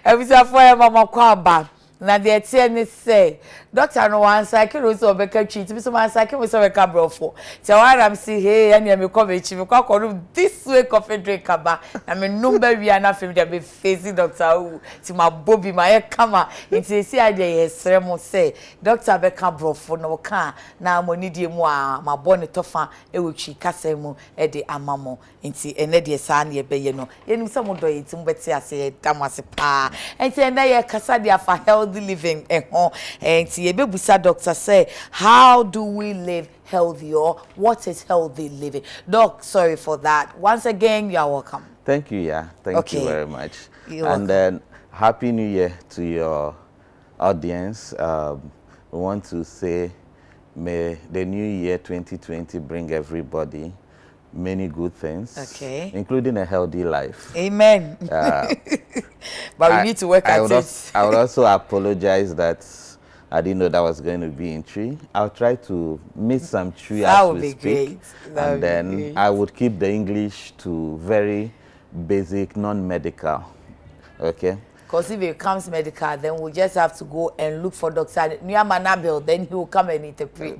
Ebisa for ya mama kwaba. Na de tie ne say doctor no wan cycle so obeka treat me so man cycle we so obeka brofo te waram say hey and me come echi me kwa this way coffee drink aba na me number wi na fam de be face doctor o ti ma bobi ma ye kama nti si ade ye sere mo say doctor beka brofo no ka na mo nidie mu a ma bo ne tofa e wotwi kasa mu e de amamo nti ene de sa na ye be ye no yenim se mo do ye ti mo beti ase ye damase pa nti ene ye kasa de afa healthy living and Busa doctor say how do we live healthy or what is healthy living? Doc, sorry for that. Once again, you are welcome. Thank you, yeah. Thank you very much. You're and welcome. Then Happy New Year to your audience. We want to say may the new year 2020 bring everybody many good things, including a healthy life. Amen. But we need to work at it. I would also apologize that I didn't know that was going to be in tree. I'll try to meet some tree as we speak. And then I would keep the English to very basic, non-medical. Okay? Because if it comes medical, then we'll just have to go and look for Dr. Nyamanabil, then he will come and interpret.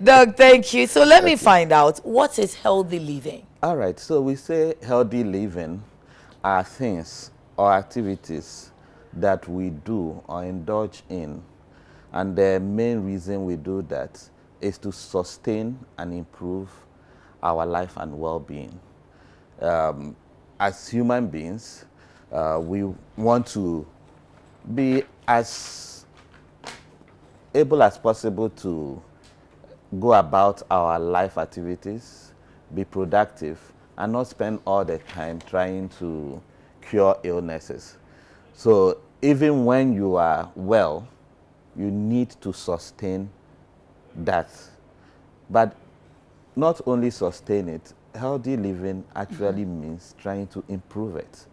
Doc, thank you. So let me find out, what is healthy living? All right, so we say healthy living are things or activities that we do or indulge in. And the main reason we do that is to sustain and improve our life and well-being. As human beings, we want to be as able as possible to go about our life activities, be productive, and not spend all the time trying to cure illnesses. So even when you are well, you need to sustain that. But not only sustain it, healthy living actually means trying to improve it,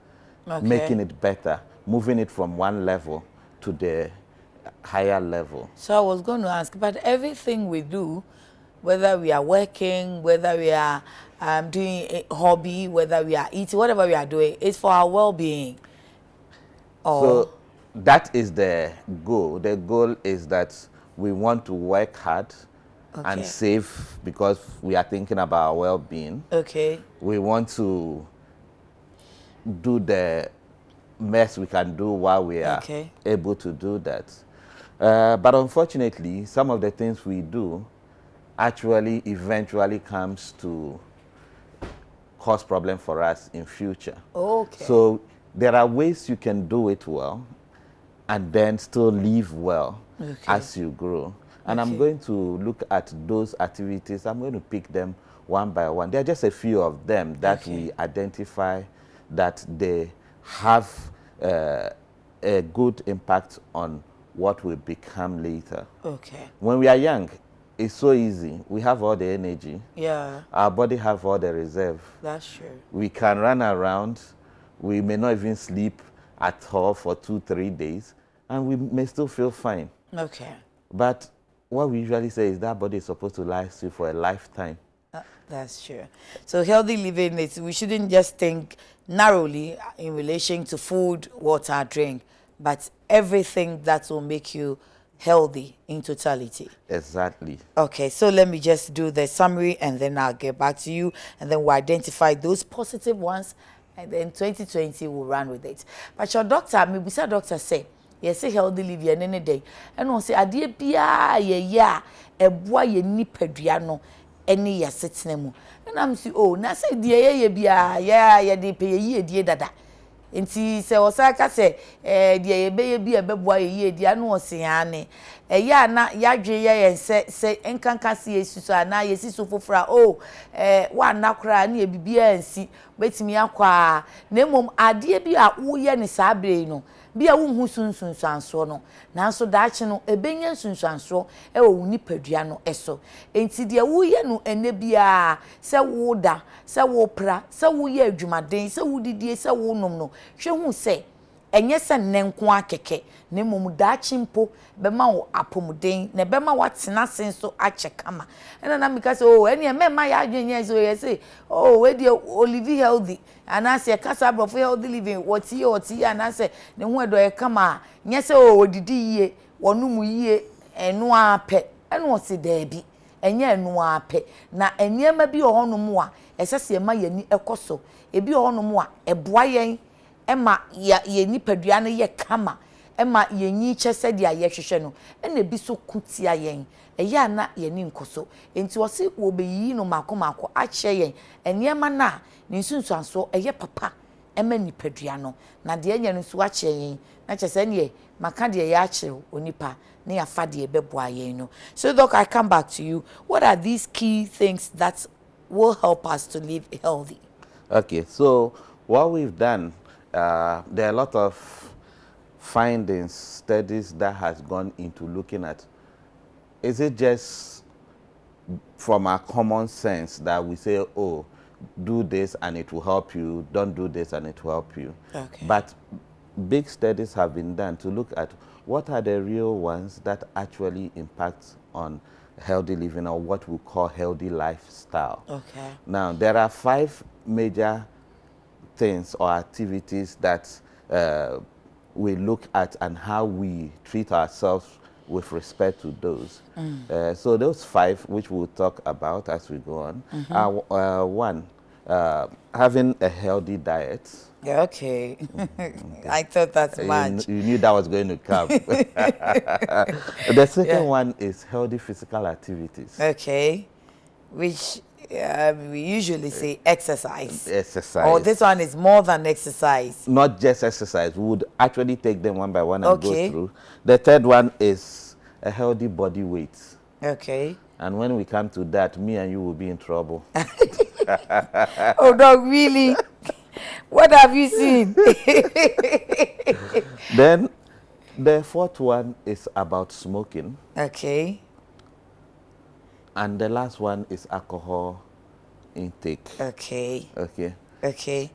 making it better, moving it from one level to the higher level. So I was going to ask, but everything we do, whether we are working, whether we are doing a hobby, whether we are eating, whatever we are doing, it's for our well-being. So that is the goal. The goal is that we want to work hard and save because we are thinking about our well-being. We want to do the best we can do while we are able to do that. But unfortunately, some of the things we do actually eventually comes to cause problem for us in future. So there are ways you can do it well and then still live well as you grow. And I'm going to look at those activities. I'm going to pick them one by one. There are just a few of them that we identify that they have a good impact on what we become later. When we are young, it's so easy. We have all the energy. Our body have all the reserve. That's true. We can run around. We may not even sleep at all for 2-3 days, and we may still feel fine. But what we usually say is that body is supposed to last you for a lifetime. That's true. So healthy living is, we shouldn't just think narrowly in relation to food, water, drink, but everything that will make you healthy in totality. Exactly. So let me just do the summary and then I'll get back to you and then we'll identify those positive ones and then 2020 we'll run with it. But your doctor, maybe say doctor say, yes, healthy living any day. And we'll say, adie bia ye boy ye nipeduano any ya sitting. And I'm saying, oh, na say ye bia ye de pay ye die dada. Nti se osaka se de ye be bi ebeboa ye di anu osiane ya na yadwe ye se enkanka se yesusu ana yesisu fofora wa na kra na ebibia ansi betimi akwa na mom ade bi a wo ye ne sabre no bia wo hu sunsunsanso no nanso daache no ebenya sunsunsanso wo nipadua no eso enti de wo ye no ene bia se wo da se wo pra se wo ye adwumaden se wo didie se wo nom no hwe hu se enye se nenko akeke ne mom daachi mpo bema wo apomuden ne bema watena senso ache kama na mika say oh ene mema ya adwenye so ye say oh we dey live healthy anase kasa bro for healthy living what ye anase ne ho edo ye kama nye say oh odidi yie wonum yie enu ape enu o se daabi enye enu ape na eniema bi ohonum a esese ema yani ekoso ebi ohonum a eboa yen ema ye nipadua no ye kama ema ye nyi chese dia ye hwehwe no ena bi so kutia yen eya na ye ni nkoso enti wo se wo beyi no mako ache yen eniema na ni nsunsuanso eye papa ema nipadua no na de enya no so ache yen na chese ne maka de ye ache onipa na ya fa de beboa yen no. So doc, I come back to you. What are these key things that will help us to live healthy? Okay, so what we've done, there are a lot of findings, studies that has gone into looking at, is it just from our common sense that we say, oh, do this and it will help you, don't do this and it will help you. Okay. But big studies have been done to look at what are the real ones that actually impact on healthy living, or what we call healthy lifestyle. Okay. Now, there are 5 major things or activities that we look at and how we treat ourselves with respect to those. So those 5, which we'll talk about as we go on, are 1, having a healthy diet. Yeah, okay. I thought that's much. You knew that was going to come. The second one is healthy physical activities. Okay. Which we usually say exercise. Exercise. Oh, this one is more than exercise. Not just exercise. We would actually take them one by one and go through. The third one is a healthy body weight. Okay. And when we come to that, me and you will be in trouble. Oh, dog, really? What have you seen? Then the fourth one is about smoking. Okay. And the last one is alcohol intake. Okay. Okay. Okay.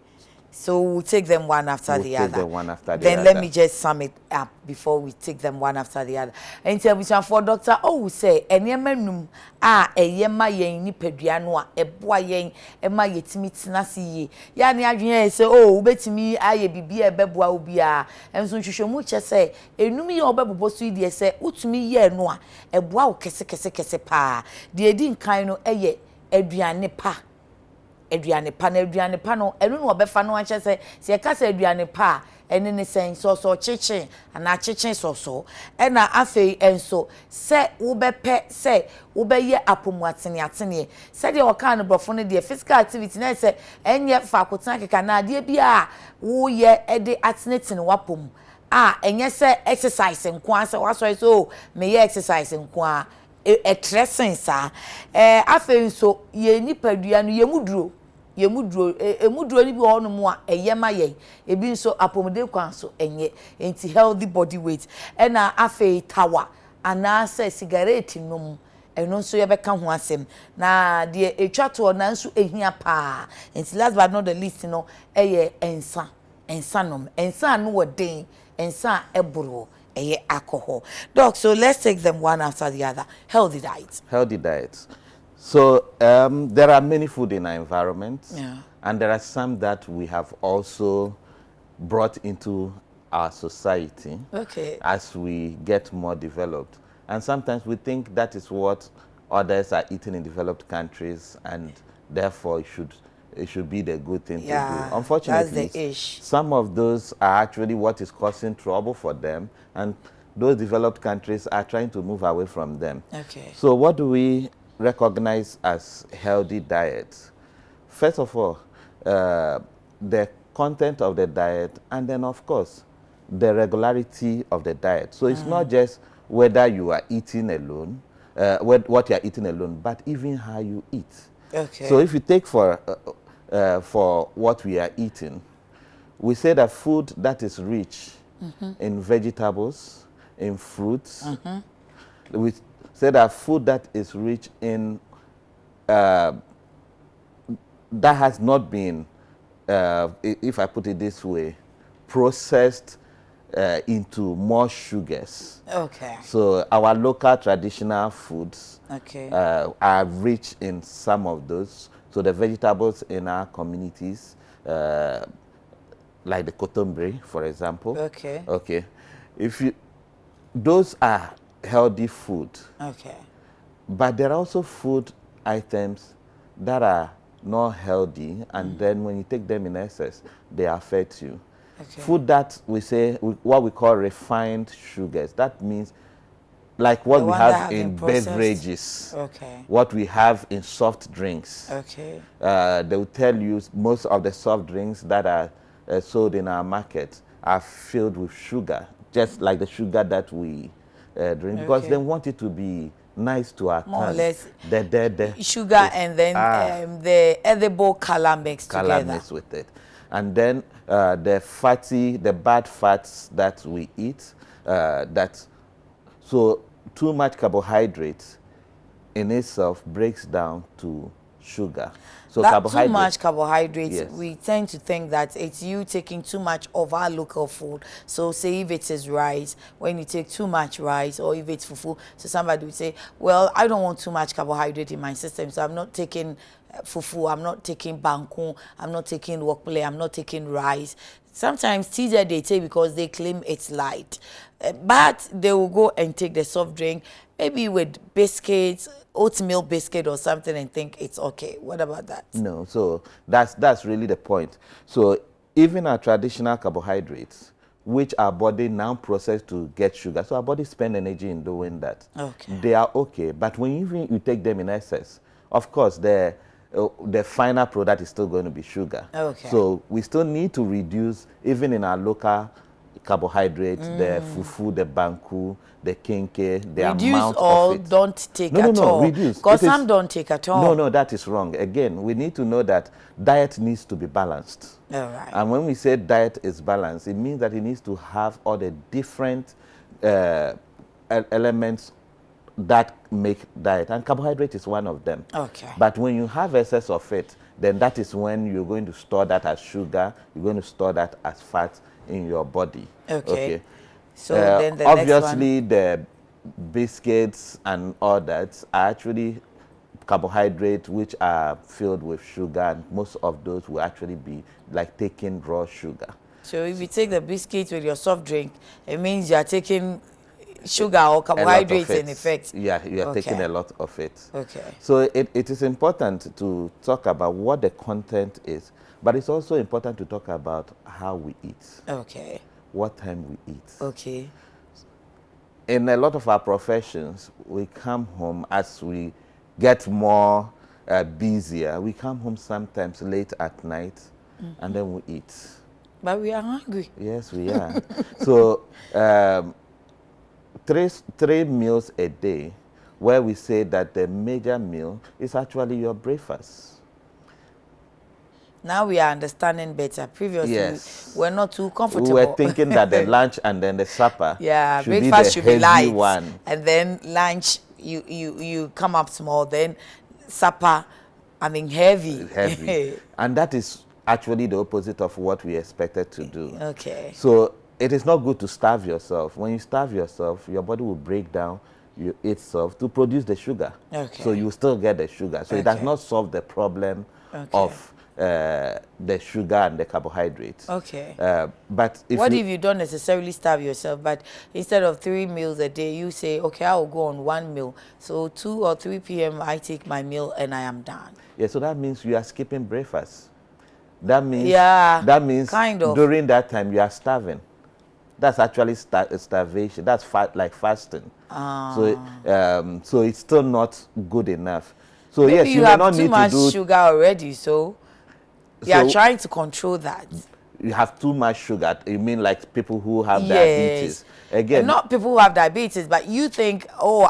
So we'll take them one after the other. Take them one after the then other. Let me just sum it up before we take them one after the other. And tell me for doctor, oh, say, and yemenum, yema yen nipadua no a eboa yen ema yetimi tenase ye. Ya ne adwen say, oh, ubetimi aye bibi e beboa obi a. Enso hwehwemu che say, enum ye obebobo so die say, utumi ye no a eboa wo kese pa. De edi nkan no eye aduane pa. Aduane pa no enu no obefa no anche se kasa aduane pa ene ne sen so chichi ana chichi so ena afei enso se wo bepe se wo beye apomuatene se de o kan brofo no de physical activity na se enye fakotan keka na de bia wo ye ede atenetene wapom enye se exercise nko ase waso so me ye exercise nko a tressing sa afei so ye nipadua no ye muduro emuduro ni bi ho no mu a eyema ye ebi nso apomode kwan so enye enti healthy body weight na afei tawa ana se cigarette nom eno nso ye beka ho asem na de etwa to na nso ehia pa enti last but not the least no ensa nom ensa no woden ensa eboro alcohol. Doc, so let's take them one after the other. Healthy diets. Healthy diets. So there are many food in our environment, and there are some that we have also brought into our society as we get more developed. And sometimes we think that is what others are eating in developed countries, and therefore it should be the good thing to do. Unfortunately, some of those are actually what is causing trouble for them, and those developed countries are trying to move away from them. So what do we recognize as healthy diets? First of all, the content of the diet, and then of course the regularity of the diet. So it's not just whether you are eating alone, what you are eating alone, but even how you eat. So if you take for what we are eating, we say that food that is rich in vegetables, in fruits, we say that food that is rich in that has not been, if I put it this way, processed into more sugars. Okay. So our local traditional foods are rich in some of those. So the vegetables in our communities, like the cottonberry, for example. Okay. Okay. Those are healthy food. Okay. But there are also food items that are not healthy, and then when you take them in excess, they affect you. Okay. Food that we say, what we call refined sugars, that means like what we have in beverages, what we have in soft drinks. Okay. They will tell you most of the soft drinks that are sold in our market are filled with sugar, just like the sugar that we drink, because they want it to be nice to our more tongue. or less The sugar and then the edible color mixed together. Mixed with it. And then the bad fats that we eat, so too much carbohydrates in itself breaks down to sugar. So that too much carbohydrates, yes. We tend to think that it's you taking too much of our local food. So say if it is rice, when you take too much rice, or if it's fufu, so somebody would say, well, I don't want too much carbohydrate in my system, so I'm not taking fufu, I'm not taking banku, I'm not taking wokpele, I'm not taking rice. Sometimes TJ they take because they claim it's light, but they will go and take the soft drink, maybe with biscuits, oatmeal biscuit or something, and think it's okay. What about that? No, so that's really the point. So even our traditional carbohydrates, which our body now process to get sugar, so our body spend energy in doing that. Okay. They are okay, but when you take them in excess, of course, the final product is still going to be sugar. Okay. So we still need to reduce, even in our local carbohydrates, the fufu, the banku, the kenke, the amount of it. Don't take at all. No, reduce. Because some don't take at all. No, that is wrong. Again, we need to know that diet needs to be balanced. All right. And when we say diet is balanced, it means that it needs to have all the different elements that make diet, and carbohydrate is one of them. Okay. But when you have excess of it, then that is when you're going to store that as sugar, you're going to store that as fat in your body. Okay. So then the obviously next one, the biscuits and all that are actually carbohydrates which are filled with sugar, and most of those will actually be like taking raw sugar. So if you take the biscuits with your soft drink, it means you are taking sugar or carbohydrates in effect. Yeah, you are taking a lot of it. Okay. So it is important to talk about what the content is, but it's also important to talk about how we eat. Okay. What time we eat. Okay. In a lot of our professions, we come home as we get more busier. We come home sometimes late at night, and then we eat. But we are hungry. Yes, we are. So three meals a day, where we say that the major meal is actually your breakfast. Now we are understanding better. Previously, yes, we're not too comfortable. We were thinking that the lunch and then the supper, yeah, breakfast should be light, one, and then lunch you come up small, then supper, I mean heavy. Heavy. And that is actually the opposite of what we expected to do. Okay. So it is not good to starve yourself. When you starve yourself, your body will break down itself to produce the sugar. Okay. So you still get the sugar. So it does not solve the problem of the sugar and the carbohydrates. Okay. But what if you don't necessarily starve yourself, but instead of 3 meals a day, you say, okay, I will go on 1 meal. So 2 or 3 p.m. I take my meal and I am done. Yeah, so that means you are skipping breakfast. That means, yeah, that means kind of during that time you are starving. That's actually starvation. That's like fasting. So it's still not good enough. So maybe yes, you have not too much sugar already. So you are trying to control that. You have too much sugar. You mean like people who have diabetes? Again, and not people who have diabetes, but you think, oh,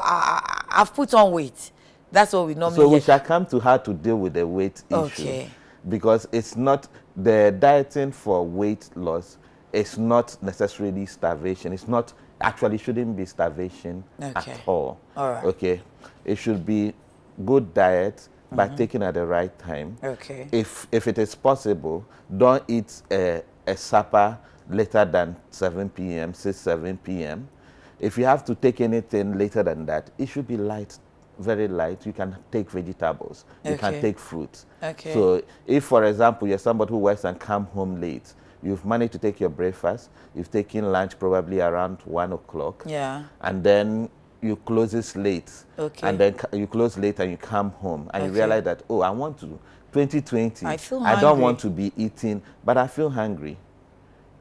I've put on weight. That's what we normally. So we shall come to how to deal with the weight issue, because it's not the dieting for weight loss. It's not necessarily starvation. It's not actually shouldn't be starvation at all. All right. Okay. It should be good diet, but taken at the right time. Okay. If it is possible, don't eat a supper later than 7 p.m., 6, 7 p.m. If you have to take anything later than that, it should be light, very light. You can take vegetables. You can take fruits. So if, for example, you're somebody who works and come home late, you've managed to take your breakfast, you've taken lunch probably around 1 o'clock, and then you close this late, and then you close late and you come home, and you realize that, oh, I want to, 2020, I don't want to be eating, but I feel hungry.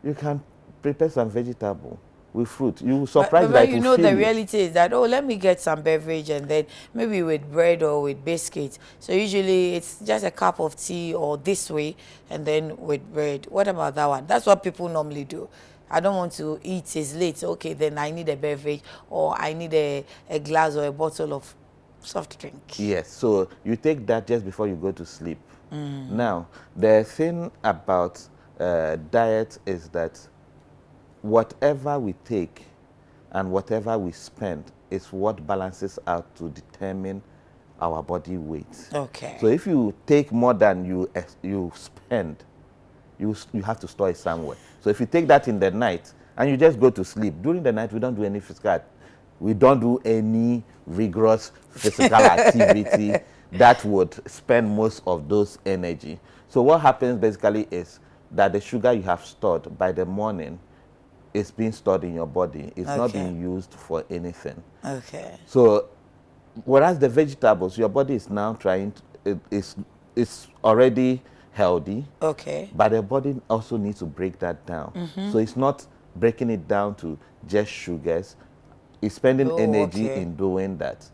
You can prepare some vegetable with fruit. You will surprise that you know the reality is that, oh, let me get some beverage and then maybe with bread or with biscuits. So usually it's just a cup of tea or this way and then with bread. What about that one? That's what people normally do. I don't want to eat, it's late. Okay, then I need a beverage or I need a glass or a bottle of soft drink. Yes, so you take that just before you go to sleep. Now, the thing about diet is that whatever we take and whatever we spend is what balances out to determine our body weight. So if you take more than you spend, you have to store it somewhere. So if you take that in the night and you just go to sleep, during the night we don't do any we don't do any rigorous physical activity that would spend most of those energy. So what happens basically is that the sugar you have stored by the morning is being stored in your body. It's not being used for anything. So whereas the vegetables, your body is now trying to, it's already healthy. But the body also needs to break that down. So it's not breaking it down to just sugars. It's spending energy in doing that.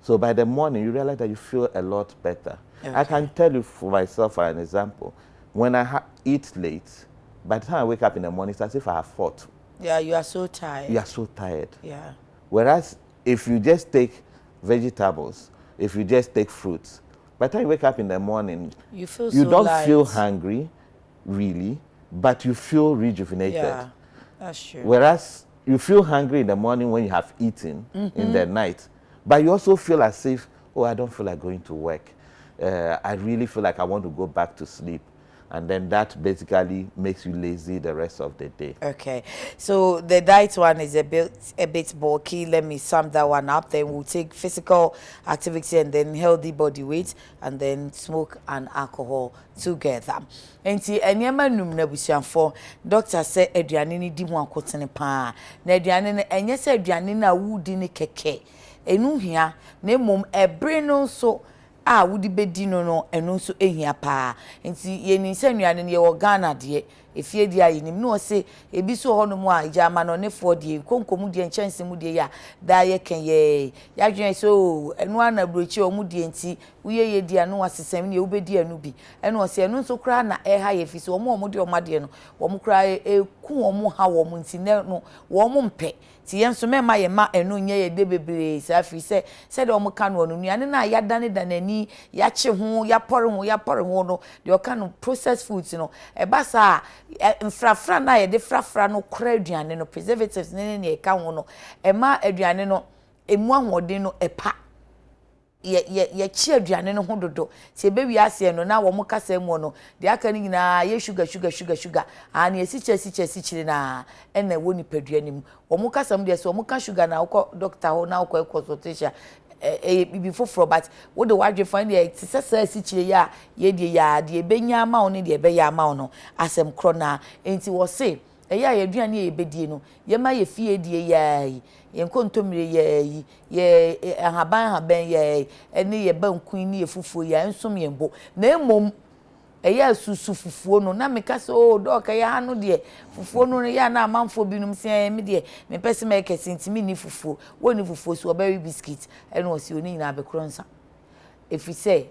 So by the morning, you realize that you feel a lot better. I can tell you for myself, for an example, when I eat late, by the time I wake up in the morning, it's as if I have fought. Yeah, you are so tired. You are so tired. Yeah. Whereas if you just take vegetables, if you just take fruits, by the time you wake up in the morning, you don't feel hungry, really, but you feel rejuvenated. Yeah, that's true. Whereas you feel hungry in the morning when you have eaten in the night, but you also feel as if, oh, I don't feel like going to work. I really feel like I want to go back to sleep. And then that basically makes you lazy the rest of the day. So the diet one is a bit bulky. Let me sum that one up. Then we'll take physical activity and then healthy body weight and then smoke and alcohol together. Enti enyema num na busuafo doctor say aduane ni di mu akotene pa. Na aduane ne enye say aduane na wudi ne keke. Enu hia na mom ebre no so wudi bedi no eno so ehia pa nti ye ni sanuane ne ye wo Ghana de efie di ayinim no se ebi so ho no mu a ijama no ne fo de konkomu de enchanse mu de ya da ye ken ye ya dwen so eno ana brochi o mu de nti uye ye di anu asesam ne ubedi anu bi eno se eno so kra na ha ye fi so o mu de o made no wo mu kra ku o mu ha wo mu nti ne no wo mu mpe ti yen so mema ye ma eno nye ye de bebre sa fi se de o mu ka no nuane na ya dane danani ya che ho ya pore ho no de o ka no processed foods no e ba sa mfrafra na ye de frafra no kra aduane no preservatives ne ka ho no e ma aduane no emu ahode no epa ye chi aduane no ho dodo ti be wi ase no na wo mo kasa mu no de aka ni nyina ye sugar ani esiche na ena wo ni paduane mu wo mo kasa mu de so wo mo ka sugar na wo doctor ho na wo consultation bibi foforo but wo de wadwe find the sesa esichire ya ye de ya de benya ma wo ne de be ya ma wo no asem kro na enti wo se eya ye aduane ye bedie no ye ma ye fie die ya ye nkontomire ye haban ye ene ye banku ni ye fufuo ya nsom ye mbo na emom eya susu fufuo no na meka se o doka ya hanu de fufuo no ya na amanfo binum se me de me pese me kesi ntimi ni fufuo woni fufuo so berry biscuit ene o si oni na abekro nsa efi se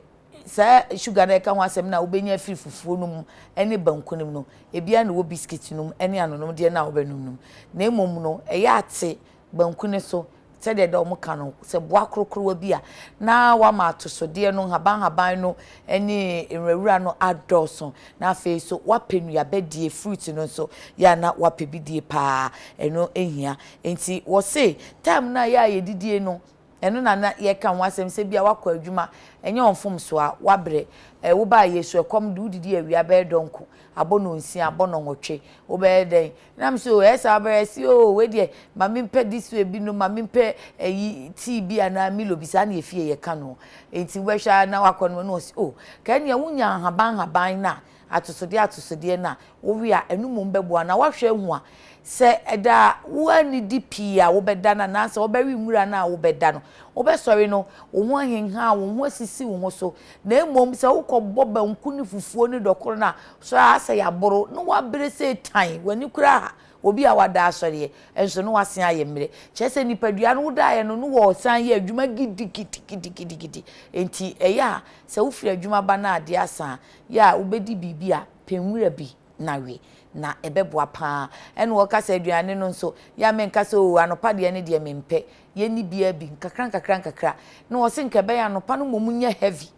sa sugar na ka ho asem na obenya firi fufuo no mu ene banku no no ebia na wo biscuit no ene anonom de na obenum no na emom no eya ate banku ne so se de da omuka no se boa krokro bi a na wa ma atosode no haban no ene enwura no adoso na afi so wa penua bedie fruit no so ya na wa pebidie pa eno ehia enti wo se time na ya ye didie no eno na ye kan wasem se bia wakọ adwuma enye onfom so a wabre wo ba yesu ekom du didi awia be donko abono nsia abono nwotwe wo be den nam so esa abresi o we de mami mpe disu ebi no mami mpe eyi tea bi ana milo bisa na efie ye kanu enti we hwa na wakọ no si o ka ne wunya haban na atosode na wo wi a enum mbebo na wahwe hu a se eda wo ani di pia wo beda na se wo be wi nwura na wo beda no wo be sori no wo ho ahenha wo ho asisi wo ho so na emom se wo kọ boba nku ni fufuo ni dokoro na so asa ya boro no wa bere se tan wani kura ha obi a wada asori enso no wasen aye mre chese nipadua no da aye no no wo san ye adwuma gidi enti eya se wo firi adwuma ba na ade asa ya wo bedi bibia penwura bi na we na ebeboa pa ene wo kasa aduane no nso ya men kasa o anopa de ne de mempe ye ni bia bi nkakra na wo se nkebe ya anopa no momunye heavy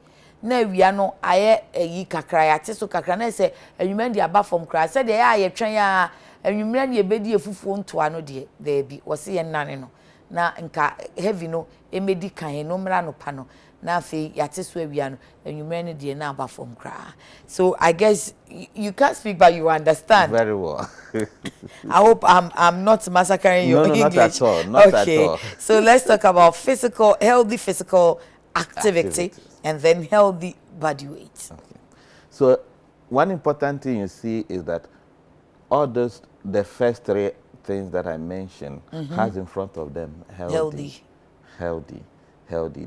na awia no aye eyi kakra ya te so kakra na se anwuma de aba from kra se de ya ye twen ya anwumra ne ebedi efufuo ntoa no de there bi wo se ye nane no na nka heavy no emedi kan no mra no pa no na fe yate so awia no anwumra ne de na aba from kra. So I guess you can't speak but you understand very well. I hope I'm not massacring your English. Not at all. Not at all. So let's talk about healthy physical activity and then healthy body weight. Okay. So one important thing you see is that all the first three things that I mentioned has in front of them healthy.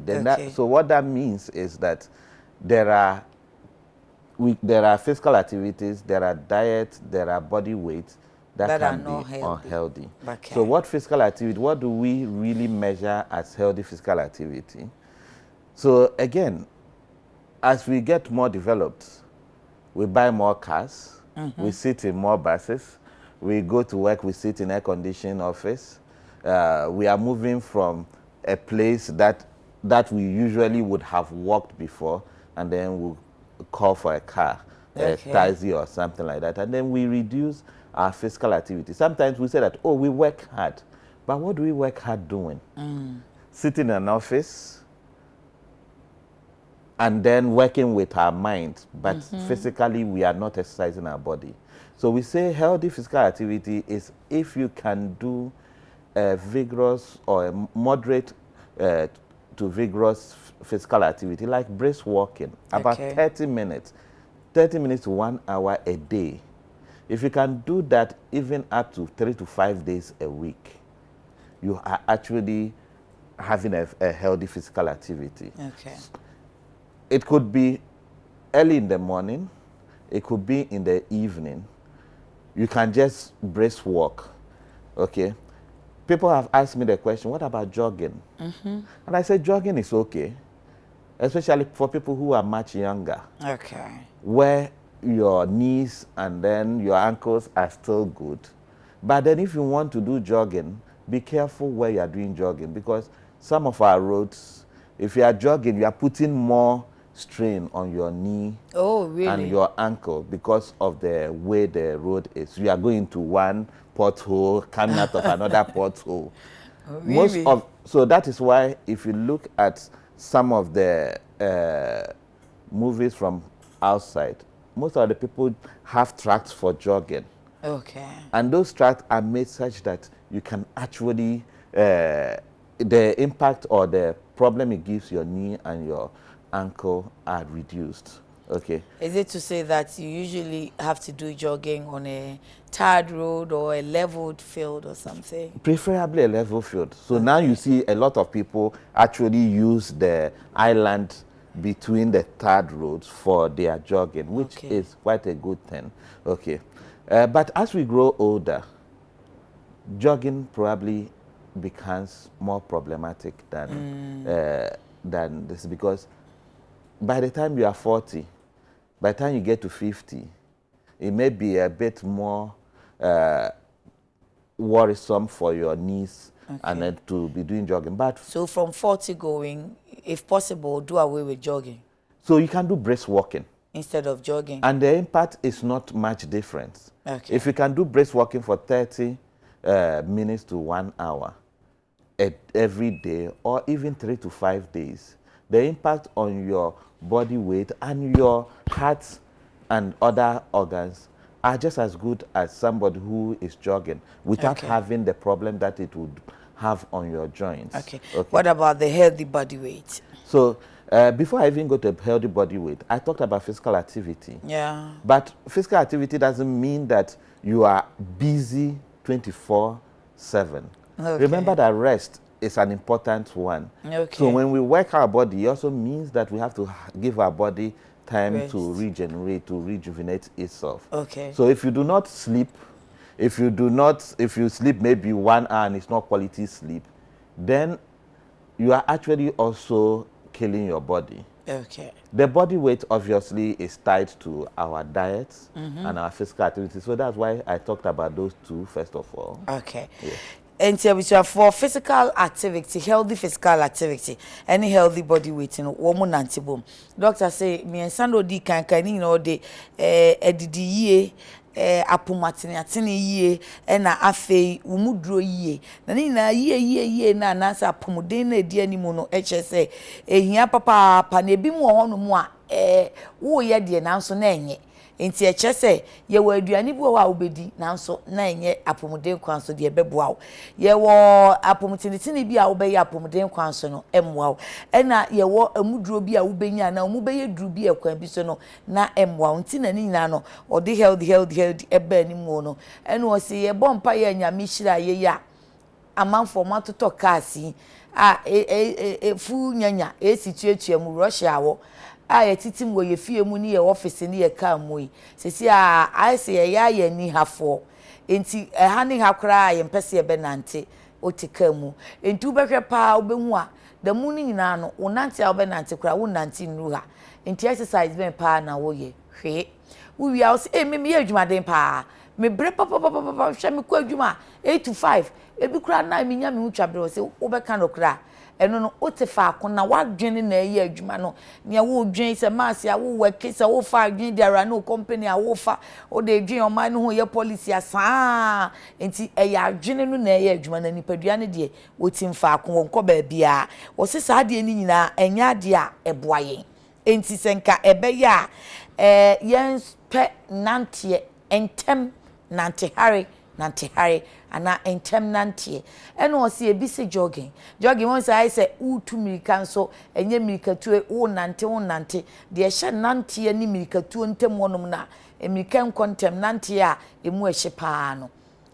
Then so what that means is that there are physical activities, there are diet, there are body weight that can be unhealthy. Okay. So what physical activity, what do we really measure as healthy physical activity? So again, as we get more developed, we buy more cars, we sit in more buses, we go to work, we sit in air-conditioned office. We are moving from a place that we usually would have walked before, and then we'll call for a car, a taxi or something like that, and then we reduce our physical activity. Sometimes we say that, oh, we work hard, but what do we work hard doing? Sitting in an office, and then working with our mind, but physically we are not exercising our body. So we say healthy physical activity is if you can do a vigorous or a moderate to vigorous physical activity, like brisk walking, about 30 minutes to 1 hour a day. If you can do that even up to 3 to 5 days a week, you are actually having a healthy physical activity. Okay. It could be early in the morning, it could be in the evening. You can just brisk walk, okay? People have asked me the question, what about jogging? And I said jogging is okay, especially for people who are much younger. Okay. Where your knees and then your ankles are still good. But then if you want to do jogging, be careful where you are doing jogging, because some of our roads, if you are jogging, you are putting more strain on your knee and your ankle because of the way the road is. You are going to one pothole, coming out of another pothole. Really? So that is why if you look at some of the movies from outside, most of the people have tracks for jogging. Okay. And those tracks are made such that you can actually, the impact or the problem it gives your knee and your ankle are reduced. Okay. Is it to say that you usually have to do jogging on a tarred road or a leveled field or something? Preferably a level field. So now you see a lot of people actually use the island between the tarred roads for their jogging, which is quite a good thing. Okay. But as we grow older, jogging probably becomes more problematic than this, because by the time you are 40, by the time you get to 50, it may be a bit more worrisome for your knees and then to be doing jogging. But so from 40 going, if possible, do away with jogging. So you can do brisk walking instead of jogging. And the impact is not much different. Okay. If you can do brisk walking for 30 minutes to 1 hour, every day or even 3 to 5 days, the impact on your body weight and your heart and other organs are just as good as somebody who is jogging without having the problem that it would have on your joints. Okay. What about the healthy body weight? So before I even go to healthy body weight, I talked about physical activity. Yeah. But physical activity doesn't mean that you are busy 24/7. Remember that rest is an important one. So when we work our body, it also means that we have to give our body time to regenerate, to rejuvenate itself. So if you do not sleep, if you sleep maybe 1 hour and it's not quality sleep, then you are actually also killing your body. The body weight obviously is tied to our diet and our physical activity. So that's why I talked about those two first of all. Yes. And so for physical activity, healthy physical activity, any healthy body weight, woman antibum. Doctor say me and Sando di kan de edidi apomatini atini ye na afei umudro ye na ni na ye na nasa apomuden na edi animu no say ehia papa pa na ebi mu ho mu a wo ye de na nso na enye enti say ye wo aduane bi wo a obedi na nso na enye apomuden kwanso de beboa wo ye wo apomutini bi a wo be ye apomuden kwanso no emwa wo na ye wo amudro bi a wo benya na wo be ye duru bi ekwan bi so no na emwa wo enti na ni nyina no o de healthy ebe ni mu no ene wo se ye bompa ye nyame hira ye ya amanfo matoto kasi fu nyanya esituatua mu Russia wo titim wo ye fie mu ni ye office ni ye ka mu yi sesi I say ye ni hafo enti ha ni ha kra ye mpese ye benante otika mu enti wo behwe pa wo behu a da mu ni nyina no wo nante wo benante kra wo nante nru ha enti exercise ben pa na wo ye hwe wo wi a wo me ye adwumaden pa me bre papa hwe me ko adwuma 8 to 5 ebi kra na me nya me hu twabre wo se wo be kan okra eno no otefa akona wadwene na eye adwuma no ne wo dwen se mass ya wo work se wo fa adwen diara no company a wo fa o de dwen o man no ho ye policy asa enti eye adwene no na eye adwuma na nipadua ne de wotimfa akon wonko ba bia wo se sa de ni nyina enya de a eboayen enti senka ebe ya yen pe nante entem nante hari ana entem nante eno o se ebi se jogging won say utu mirika nso enye mirika tu wo nante de hye nante ni mirika tu ntem wonum na emirika nkontem nante a emu ehye paa no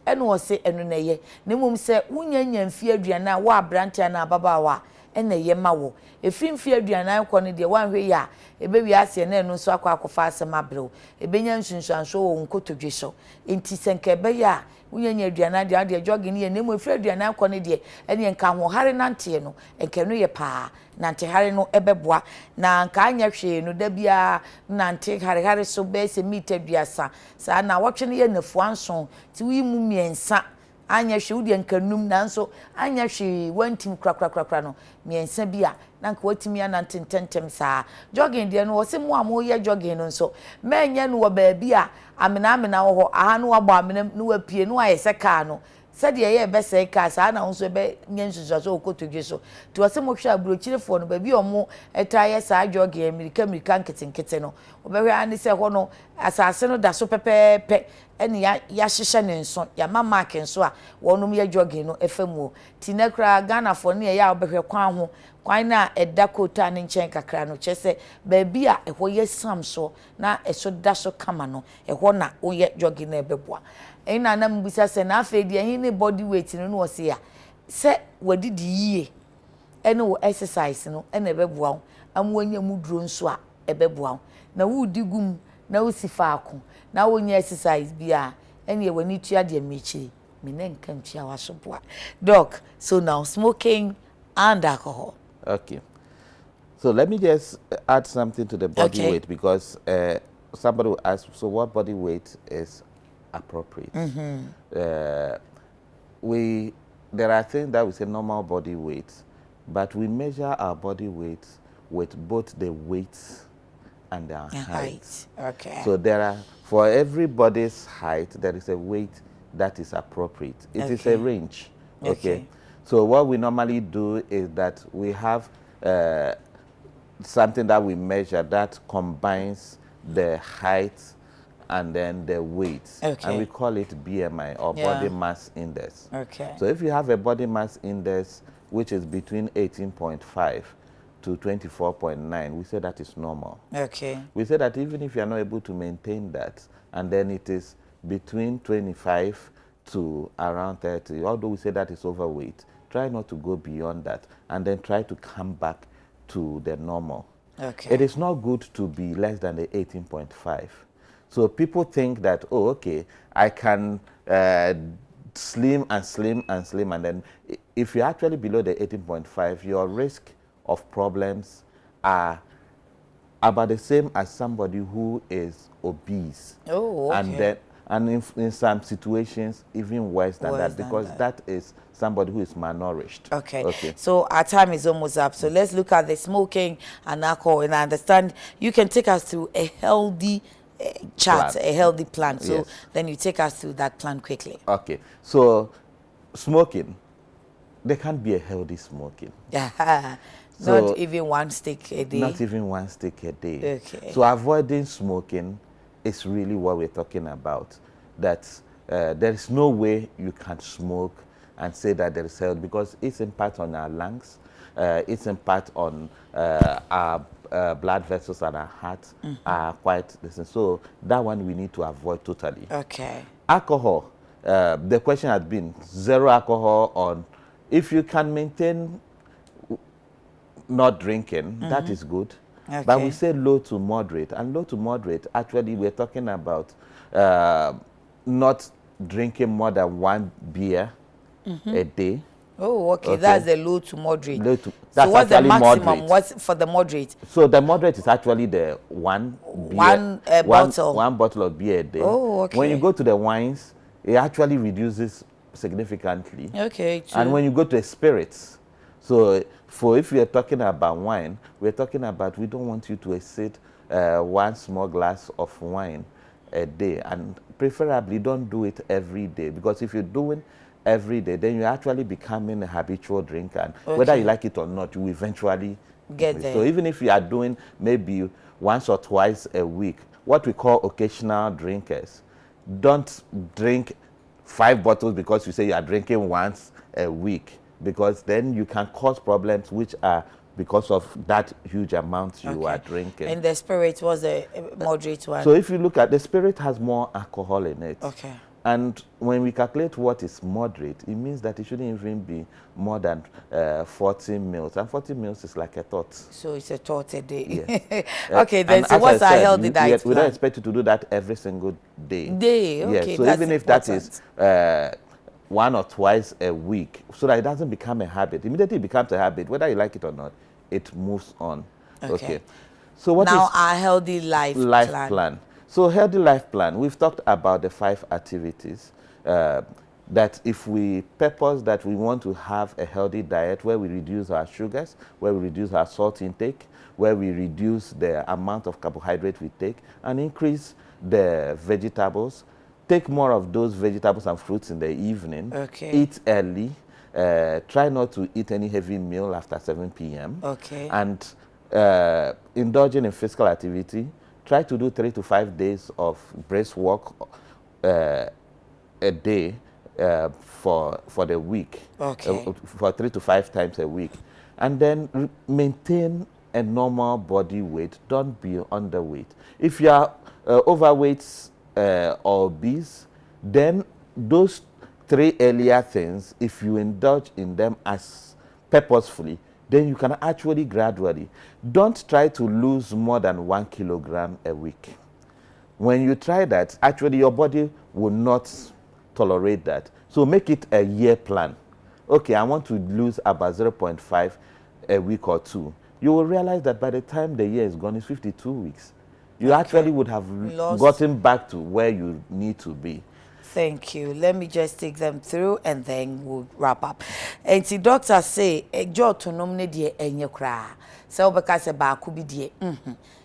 eno o se eno na ye na mum se wunya mfie aduana wa abrante na ababawa ena ye mawo efimfie aduana ko ne de wanhwe ya ebewi ase na eno so akwa asema brew ebenya nsunsuanso wo nkotodwe so enti senka ebe ya wunya aduana de jogging ye na mu efie aduana ko ne de ene nka ho hare nante no enka no ye paa nante hare no ebeboa na nka anya hwe no da bia nante hare so be se mita duasa sa na wotwe ne ye nafu anso ti wi mu miensa anya hwe udi nkanum nanso anya hwe wantim krakrakrakra no miensa bia na nka watimi anante tentem saa jogging de no wose mu amo ye jogging no nso menye no wo ba bia amena wo ho aha no wabo amena no wapie no ayese ka no sede ye be se ka saa na nso be nyensusu so okotodwe so to wose mo hwa aburochirefo no ba bi omo etaye saa jogging amerika nkete no obehwe ani se ho no asase no da so pepepe ene ya hyehye ne nso ya mama ken so a wonum ye jogging no efemu tinakra Ghana fo ne ya obehwe kwan ho kwan na edakota ne nchen kakra no chese ba bi a eho ye sam so na eso da so kama no eho na oye jogging na ebeboa ina na mbisa se na afa di hin ne body weight no no se ya se wadidi yie ene wo exercise no ene ebeboa amwanya muduro nso a ebeboa na wo digum na wo sifa ako na wonya exercise bia ene wani tua de mechi me na nka ntua wasoboa doc. So now smoking and alcohol. Okay, so let me just add something to the body weight because somebody will ask, so what body weight is appropriate? There are things that we say normal body weight, but we measure our body weight with both the weight and their height. Okay. So there are, for everybody's height, there is a weight that is appropriate. It is a range. Okay. So what we normally do is that we have something that we measure that combines the height and then the weight. Okay. And we call it BMI, or body mass index. Okay. So if you have a body mass index which is between 18.5 to 24.9, we say that is normal. Okay. We say that even if you are not able to maintain that, and then it is between 25 to around 30, although we say that is overweight, try not to go beyond that, and then try to come back to the normal. Okay. It is not good to be less than the 18.5. So people think that, oh, okay, I can slim and slim and slim, and then if you're actually below the 18.5, your risk of problems are about the same as somebody who is obese. Oh, okay. And in some situations, even worse than that, because that is somebody who is malnourished. Okay. So our time is almost up. So let's look at the smoking and alcohol. And I understand you can take us through a healthy chart, a healthy plan. So then you take us through that plan quickly. Okay. So smoking, there can't be a healthy smoking. Not even one stick a day. Not even one stick a day. Okay. So avoiding smoking is really what we're talking about. That there is no way you can smoke and say that there is health, because its impact on our lungs, its impact on our blood vessels and our heart are quite different. So that one we need to avoid totally. Okay. Alcohol. The question has been zero alcohol on. If you can maintain not drinking, that is good. Okay. But we say low to moderate, and low to moderate, actually we're talking about not drinking more than one beer a day. Oh, okay. That's the low to moderate. That's so what's the maximum? moderate. What's for the moderate? So the moderate is actually the one bottle of beer a day. Oh, okay. When you go to the wines, it actually reduces significantly. Okay. True. And when you go to spirits, so if we are talking about wine, we're talking about we don't want you to exceed one small glass of wine a day, and preferably don't do it every day, because if you're doing every day, then you're actually becoming a habitual drinker, and whether you like it or not, you will eventually get there. So even if you are doing maybe once or twice a week, what we call occasional drinkers, don't drink 5 bottles because you say you are drinking once a week, because then you can cause problems which are because of that huge amount you are drinking. And the spirit was a moderate one. So if you look at the spirit, has more alcohol in it. Okay. And when we calculate what is moderate, it means that it shouldn't even be more than 40 mils. And 40 mils is like a tot. So it's a tot a day. Yes. Okay, then so what's our healthy diet plan? We don't expect you to do that every single day. Okay, so even if that is one or twice a week, so that it doesn't become a habit. Immediately it becomes a habit, whether you like it or not, it moves on. Okay. So what now is our healthy life plan? So healthy life plan, we've talked about the 5 activities that if we purpose that we want to have a healthy diet where we reduce our sugars, where we reduce our salt intake, where we reduce the amount of carbohydrate we take, and increase the vegetables, take more of those vegetables and fruits in the evening, eat early, try not to eat any heavy meal after 7 p.m. And indulging in physical activity. Try to do 3 to 5 days of brisk walk a day for the week, for 3 to 5 times a week. And then maintain a normal body weight. Don't be underweight. If you are overweight or obese, then those 3 earlier things, if you indulge in them as purposefully, then you can actually gradually. Don't try to lose more than 1 kilogram a week. When you try that, actually your body will not tolerate that. So make it a year plan. Okay, I want to lose about 0.5 a week or 2. You will realize that by the time the year is gone, it's 52 weeks. You actually would have gotten back to where you need to be. Thank you. Let me just take them through and then we'll wrap up. And the doctor say, "Ejo to nomne die enye kra." So because ba ku bi die.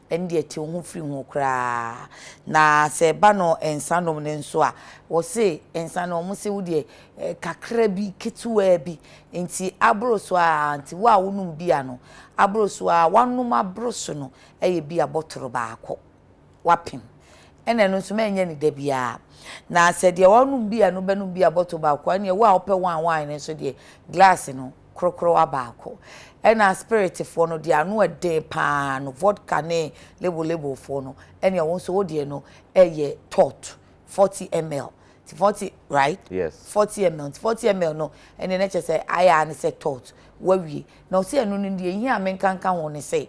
ende ti ho firi ho kra na se ba no ensanom ne nso a wo se ensanom mo se wo de kakra bi ketuwa bi enti abroso a anti wa wonum bia no abroso a wanum abroso no eye bia botoro baako wapim ene no nso menye ni da bia na se de wanum bia no benum bia botoro baako ane wo a ope wan ne so de glass no krokro abaako ena spirit for no dia no ede pa no vodka ne label for no ene won so wo de no eye tot 40 ml 40 right yes 40 ml 40 ml no ene na che say aya ne say tot wawie na o se enu no de hi amenkanka ho ne say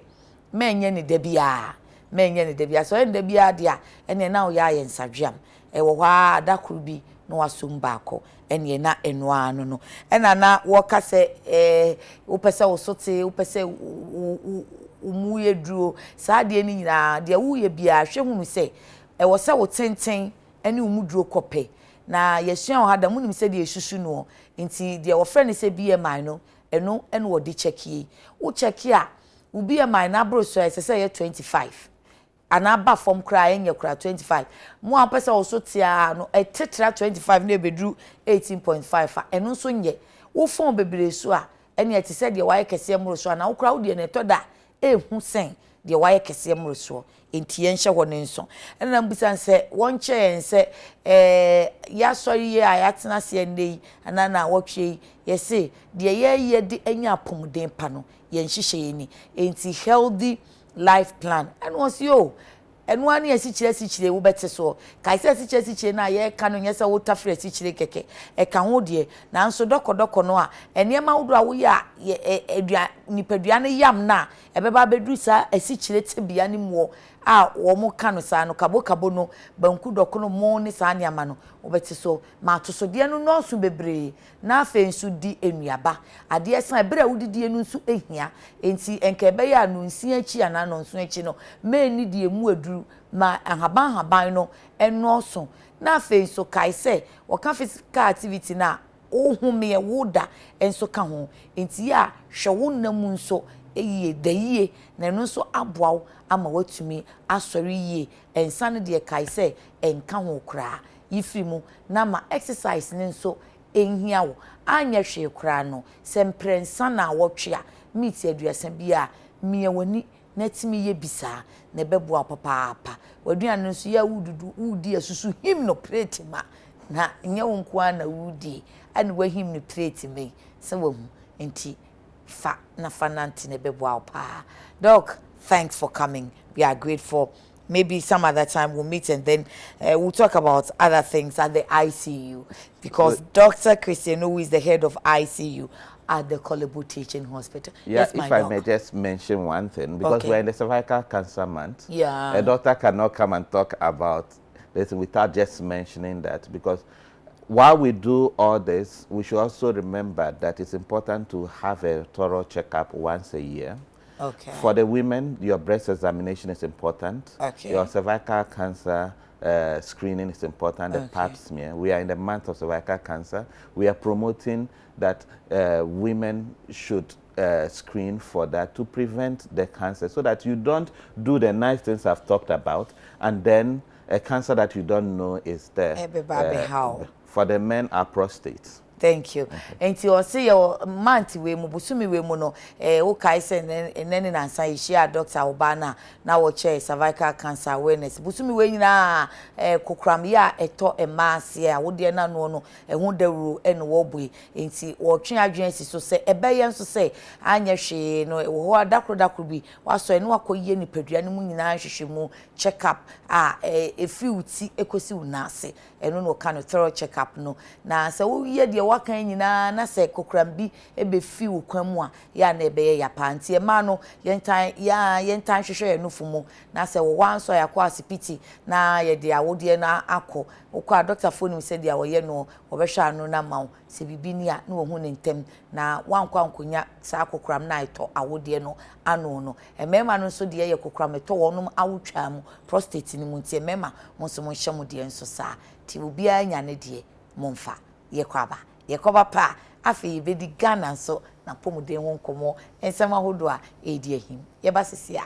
menye ne da bia so ene da bia dia ene na o ya ye nsadwam e wo hwa adakuru bi no wasum baako ene na enoa no ena na wo ka se wo pese wo sote wo pese umuye duro saa de ni nyina de wo ye bia hwe hunu se wo se wo tenten ene umuduro kope na yesua wo hada munim se de esusu no nti de wo frɛ ne se BMI no eno ene wo de checkie wo checkie a wo BMI na bro so se ye 25 anaba form kra enye kra 25 mo apesa wo so tia no etetra 25 na ebedru 18.5 eno so nye wo form bebere so a ene ete se de waye kese mro so na wo kra wo de ne toda ehu sen de waye kese mro so enti yenhye ho ne nso ene na mbusan se won che se ya sori ye ayatena se ndei anana wotwe yese de ye de enya pomden pa no yenhye ni enti healthy life plan and was yo and one year sichire wo bete so kai se sichire na ye ka no nyesa wo tafre sichire keke e ka ho de na nso doko no a enema wodo a wo ya edua nipadua ne yam na e beba bedru sa sichire tebia ni mo a wo mo ka no sa no kabo no banku doko no mo ni sa ne ama no wo bete so ma to so de no no so bebre na afa nsu di enuaba ade san ebere wudidi enu nsu ehia enti enka ebe ya no nsi achi ana no nsu achi no me ni di emu aduru ma haban no eno so na afa nso kai se wo ka physical activity na ohun me woda enso ka ho enti ya hwe wo nam nso eyiye dayiye na no nso aboaw ama watumi asori yiye ensa ne de kai se enka ho kra yifimu na ma exercise ne nso enhia wo anya hwe kra no semprensa na wotwe a meet aduasa bia mie wani na timi ye bisa na beboa papa waduan no nso ya wududu wudi asusu him no plate ma na nya wonko na wudi ani wahim no plate me se wo enti fa na fananti na beboa pa doc thanks for coming we are grateful. Maybe some other time we'll meet and then we'll talk about other things at the ICU because Dr. Christian, who is the head of ICU at the Kolebu Teaching Hospital. Yeah, yes, if I may just mention one thing, because we're in the cervical cancer month. Yeah. A doctor cannot come and talk about this without just mentioning that, because while we do all this, we should also remember that it's important to have a thorough checkup once a year. Okay. For the women, your breast examination is important. Okay. Your cervical cancer screening is important, the pap smear. We are in the month of cervical cancer. We are promoting that women should screen for that to prevent the cancer, so that you don't do the nice things I've talked about, and then a cancer that you don't know is there. For the men, are prostates. Thank you. Enti o se your month we mu busumi we mu no wo kai se nene na nsan yia Dr. Obana na wo che cervical cancer awareness busumi we nyina kokram ya eto emaase a wo de na no hu dawuru eno wo bui enti wo twe adwen si so se ebeye nso se anya hwe no wo adakro bi waso eno akoye ni padua ne mu nyina hwehwe mu check up efi uti ekosi unase eno no ka no thorough check up no na se wo ye de wakan nyina na se kokram bi ebe fi wo kwam a ya na ebe ya pantie ma no yentan hwehwe no fumu na se wo wanso ya kwa asipiti na ye de awode na akọ okwa doctor phone se de awoye no obehwa no na ma se bibini a na wo hu ne ntem na wankwa nkonya sa kokram na ito awode no ano no emema no so de ye kokram ito wonum awotwa mu prostate ni mu ntie emema mo so mo hye mo de nso sa ti obi anya ne de momfa yekwaba pa afi bedi Ghana so na pomuden won komo ensema hodo a edi ahim ye ba sisi a